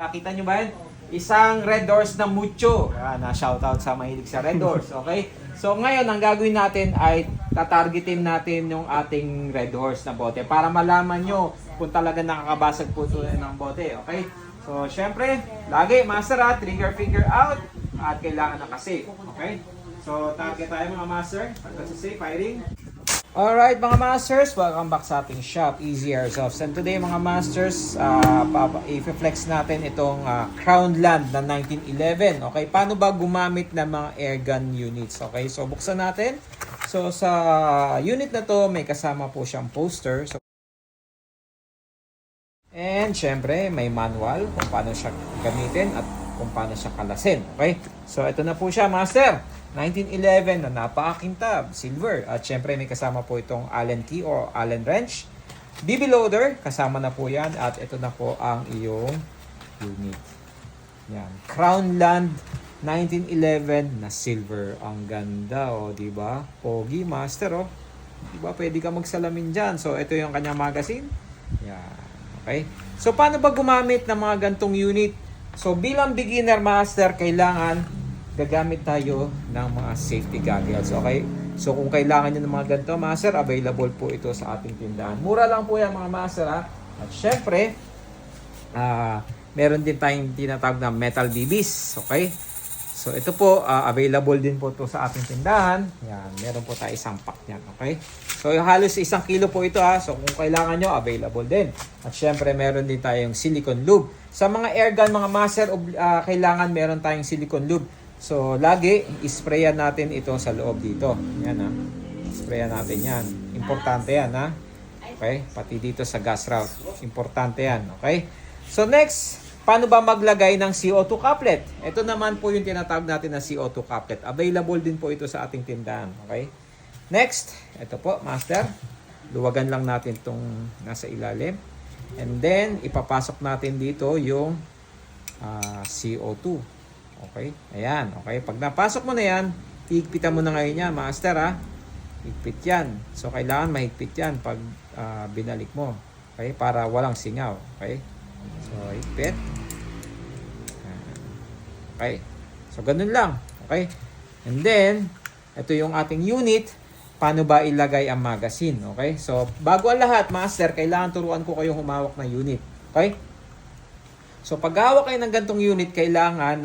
Nakita nyo ba yan? Isang Red Doors na mucho. Na shoutout sa mahilig sa Red Doors. Okay? So ngayon, ang gagawin natin ay tatargetin natin yung ating Red Horse na bote para malaman nyo kung talaga nakakabasag po ito ng bote. Okay? So syempre, lagi master trigger finger out at kailangan naka-safe. Okay? So target tayo mga master. Pagka sa safe, firing. Alright mga masters, welcome back sa ating shop, Easy Airsofts. And today mga masters, i-flex natin itong Crownland na 1911. Okay, paano ba gumamit ng mga airgun units? Okay, so buksan natin. So sa unit na to, may kasama po siyang poster. And syempre, may manual kung paano siya gamitin at kung paano siya kalasin. Okay, so ito na po siya master. 1911 na napakakintab, silver. At syempre may kasama po itong Allen key o Allen wrench. BB loader, kasama na po yan. At ito na po ang iyong unit. Yan. Crownland 1911 na silver. Ang ganda, oh, di ba? Pogi, master, oh. Di ba? Pwede ka magsalamin dyan. So, ito yung kanyang magazine. Yan. Okay? So, paano ba gumamit ng mga gantong unit? So, bilang beginner master, kailangan gagamit tayo ng mga safety goggles. Okay? So kung kailangan nyo ng mga ganito, master, available po ito sa ating tindahan. Mura lang po yan mga master. At syempre, meron din tayong tinatawag na metal BBs. Okay? So ito po, available din po ito sa ating tindahan. Yan, meron po tayo isang pack niyan. Okay? So halos 1 kilo po ito. So kung kailangan nyo, available din. At syempre, meron din tayong silicone lube. Sa mga airgun mga master, kailangan meron tayong silicone lube. So, lagi, isprayan natin ito sa loob dito. Yan ha. Isprayan natin yan. Importante yan ha. Okay? Pati dito sa gas route. Importante yan. Okay? So, next, paano ba maglagay ng CO2 couplet? Ito naman po yung tinatawag natin na CO2 couplet. Available din po ito sa ating tindahan. Okay? Next, ito po, master. Luwagan lang natin itong nasa ilalim. And then, ipapasok natin dito yung CO2. Okay? Ayan. Okay? Pag napasok mo na yan, higpitan mo na ngayon yan, master ha. Higpit yan. So, kailangan mahigpit yan pag binalik mo. Okay? Para walang singaw. Okay? So, higpit. Okay? So, ganun lang. Okay? And then, ito yung ating unit. Paano ba ilagay ang magazine? Okay? So, bago ang lahat, master, kailangan turuan ko kayong humawak ng unit. Okay? So pag hawak kayo ng gantong unit, kailangan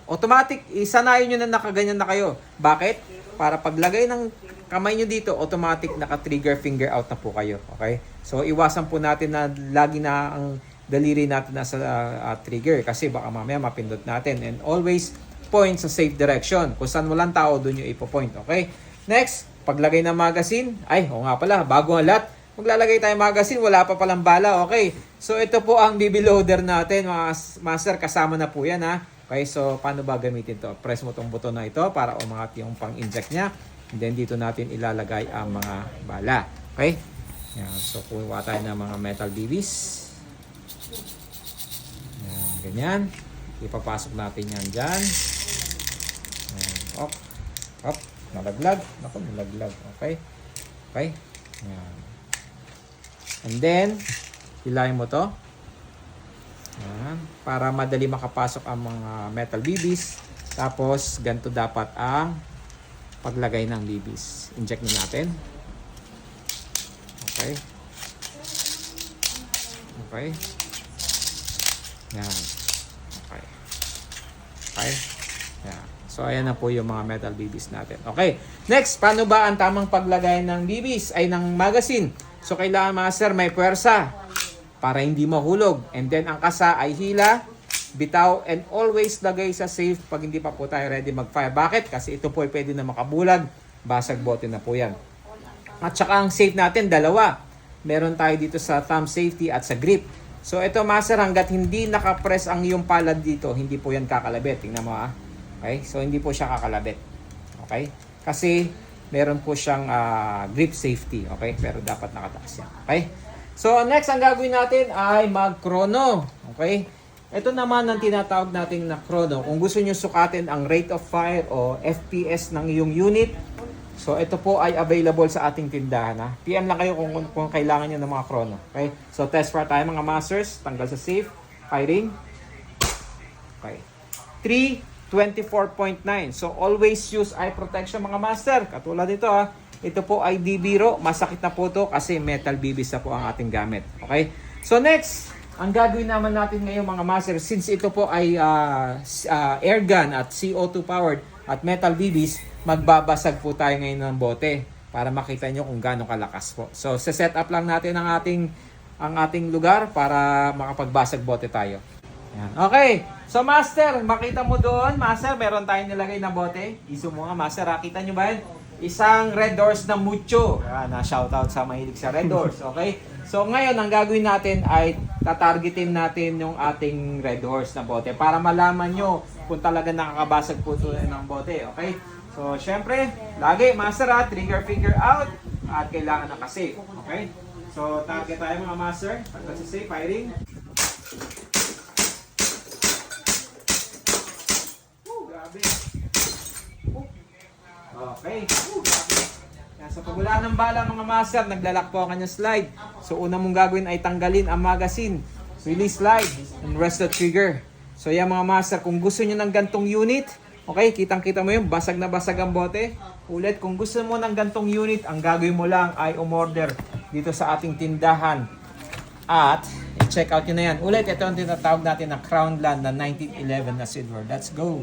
automatic, isanayin nyo na nakaganyan na kayo. Bakit? Para paglagay ng kamay nyo dito, automatic naka-trigger finger out na po kayo. Okay? So iwasan po natin na lagi na ang daliri natin nasa trigger kasi baka mamaya mapindot natin. And always point sa safe direction. Kung saan walang tao, doon nyo ipo-point. Okay? Next, paglagay ng magazine, oo nga pala, bago ang lahat, maglalagay tayo magazine, wala pa palang bala. Okay. So ito po ang BB loader natin, mga master, kasama na po yan ha. Okay, so paano ba gamitin to? Press mo tong buton na ito para umangat yung pang-inject niya. And then dito natin ilalagay ang mga bala. Okay? Yan, so kuha tayo ng mga metal BBs. Yan, ganyan. Ipapasok natin yan dyan. Yan, op, op, nalaglag. Naku, nalaglag. Okay? Okay? Yan. And then, hilahin mo to. Ayan, para madali makapasok ang mga metal BBs. Tapos, ganito dapat ang paglagay ng BBs. Inject na natin. Okay. Okay. Yan. Okay. Okay. Yan. So, ayan na po yung mga metal BBs natin. Okay. Next, paano ba ang tamang paglagay ng BBs ay ng magazine? So, kailangan master may puwersa para hindi mahulog. And then, ang kasa ay hila, bitaw, and always lagay sa safe pag hindi pa po tayo ready mag-fire. Bakit? Kasi ito po ay pwede na makabulag. Basag bote na po yan. At saka ang safe natin, dalawa. Meron tayo dito sa thumb safety at sa grip. So, ito master, hanggat hindi nakapress ang iyong palad dito, hindi po yan kakalabit. Tingnan mo ha. Okay? So, hindi po siya kakalabit. Okay? Kasi, meron po siyang grip safety. Okay? Pero dapat nakataas yan. Okay? So, next, ang gagawin natin ay mag-chrono. Okay? Ito naman ang tinatawag natin na chrono. Kung gusto nyo sukatin ang rate of fire o FPS ng iyong unit, so ito po ay available sa ating tindahan. Ha? PM lang kayo kung kailangan nyo ng mga chrono. Okay? So, test para tayo mga masters. Tanggal sa safe. Firing. Okay. 324.9. So always use eye protection mga master. Katulad nito ha. Ito po ay di biro. Masakit na po to kasi metal bibis na po ang ating gamit. Okay? So next, ang gagawin naman natin ngayon mga master, since ito po ay air gun at CO2 powered at metal bibis, magbabasag po tayo ngayon ng bote para makita nyo kung gaano kalakas po. So set up lang natin ang ating lugar para makapagbasag bote tayo. Yan. Okay. So master, makita mo doon, master, meron tayong nilagay na bote. Iso mo nga master, kita nyo ba yun? Isang Red Doors na mucho. Na shoutout sa mahilig sa Red Doors. Okay? So ngayon, ang gagawin natin ay tatargetin natin yung ating Red Horse na bote para malaman nyo kung talaga nakakabasag po ito ng bote. Okay? So syempre, lagi master trigger finger out at kailangan naka-safe. Okay? So target tayo mga master. Pagka-safe, firing. Grabe. Okay. Grabe. Yan, so pag wala ng bala mga master, naglalak po ang kanyang slide. So una mong gagawin ay tanggalin ang magazine, release slide, and rest the trigger. So yan mga master, kung gusto nyo ng gantong unit, okay, kitang-kita mo yun, basag na basag ang bote. Ulit, kung gusto mo ng gantong unit, ang gagawin mo lang ay umorder dito sa ating tindahan. At check out nyo na yan. Ulit, ito ang tinatawag natin na Crownland na 1911 na silver. Let's go!